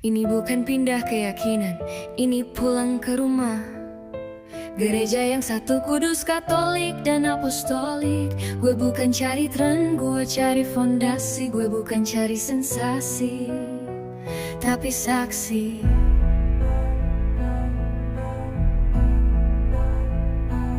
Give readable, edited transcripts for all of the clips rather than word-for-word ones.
Ini bukan pindah keyakinan, ini pulang ke rumah. Gereja yang satu, kudus, katolik, dan apostolik. Gue bukan cari tren, gue cari fondasi. Gue bukan cari sensasi, tapi saksi.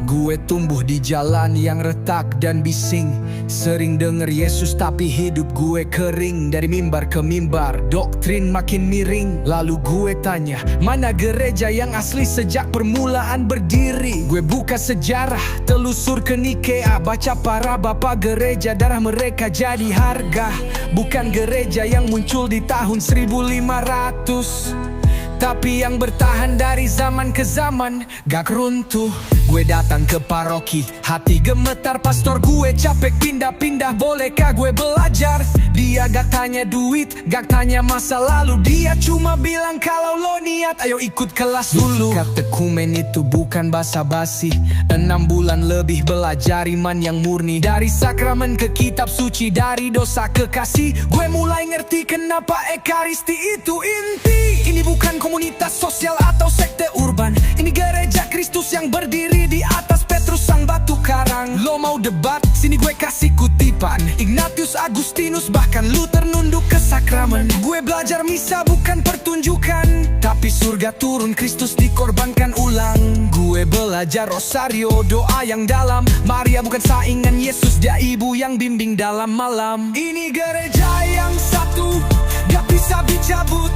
Gue tumbuh di jalan yang retak dan bising. Sering denger Yesus tapi hidup gue kering. Dari mimbar ke mimbar, doktrin makin miring. Lalu gue tanya, mana gereja yang asli sejak permulaan berdiri? Gue buka sejarah, telusur ke Nikea. Baca para bapak gereja, darah mereka jadi harga. Bukan gereja yang muncul di tahun 1500, tapi yang bertahan dari zaman ke zaman, gak runtuh. Gue datang ke paroki, hati gemetar. Pastor gue capek pindah-pindah, bolehkah gue belajar? Dia gak tanya duit, gak tanya masa lalu. Dia cuma bilang kalau lo niat, ayo ikut kelas dulu. Katekumen itu bukan basa-basi. 6 bulan lebih belajar iman yang murni. Dari sakramen ke kitab suci, dari dosa ke kasih. Gue mulai ngerti kenapa ekaristi itu inti. Ini bukan komunitas sosial atau sekte urban. Ini gereja Kristus yang berdiri di atas Petrus sang batu karang. Lo mau debat? Sini gue kasih kutipan. Ignatius, Agustinus, bahkan Luther nunduk ke sakramen. Gue belajar misa bukan pertunjukan, tapi surga turun, Kristus dikorbankan ulang. Gue belajar rosario, doa yang dalam. Maria bukan saingan Yesus, dia ibu yang bimbing dalam malam. Ini gereja yang satu, gak bisa dicabut.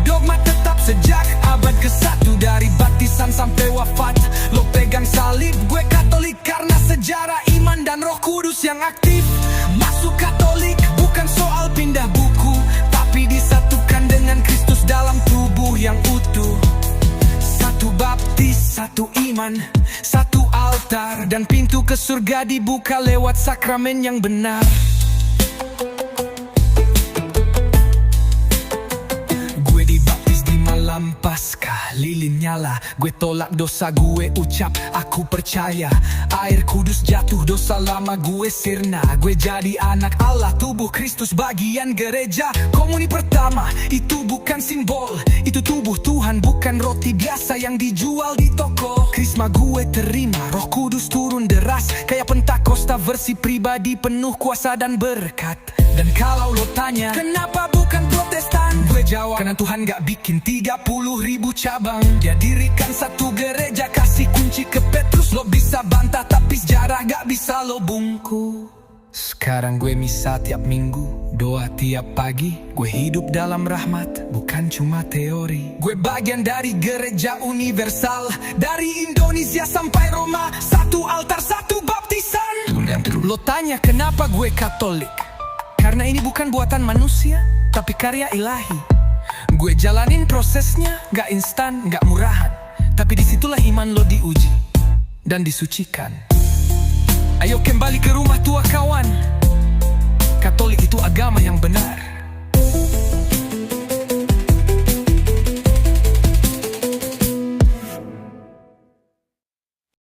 Dogma tetap sejak abad ke-1, dari baptisan sampai wafat. Lo pegang salib, gue Katolik karena sejarah iman dan Roh Kudus yang aktif. Masuk Katolik bukan soal pindah buku, tapi disatukan dengan Kristus dalam tubuh yang utuh. Satu baptis, satu iman, satu altar, dan pintu ke surga dibuka lewat sakramen yang benar. Paskah, lilin nyala. Gue tolak dosa, gue ucap aku percaya. Air kudus jatuh, dosa lama gue sirna. Gue jadi anak Allah, tubuh Kristus bagian gereja. Komuni pertama, itu bukan simbol, itu tubuh Tuhan, bukan roti biasa yang dijual di toko. Krisma gue terima, Roh Kudus turun deras. Kayak Pentakosta versi pribadi, penuh kuasa dan berkat. Dan kalau lo tanya, kenapa bukan Protestan? Gue jawab, karena Tuhan gak bikin 30.000 cabang. Dia dirikan satu gereja, kasih kunci ke Petrus. Lo bisa bantah, tapi sejarah gak bisa lo bungku. Sekarang gue misa tiap minggu, doa tiap pagi. Gue hidup dalam rahmat, bukan cuma teori. Gue bagian dari gereja universal, dari Indonesia sampai Roma. Satu altar, satu baptisan. Lo tanya kenapa gue Katolik? Karena ini bukan buatan manusia, tapi karya ilahi. Gue jalanin prosesnya, gak instan, gak murahan. Tapi disitulah iman lo diuji dan disucikan. Ayo kembali ke rumah tua kawan. Katolik itu agama yang benar.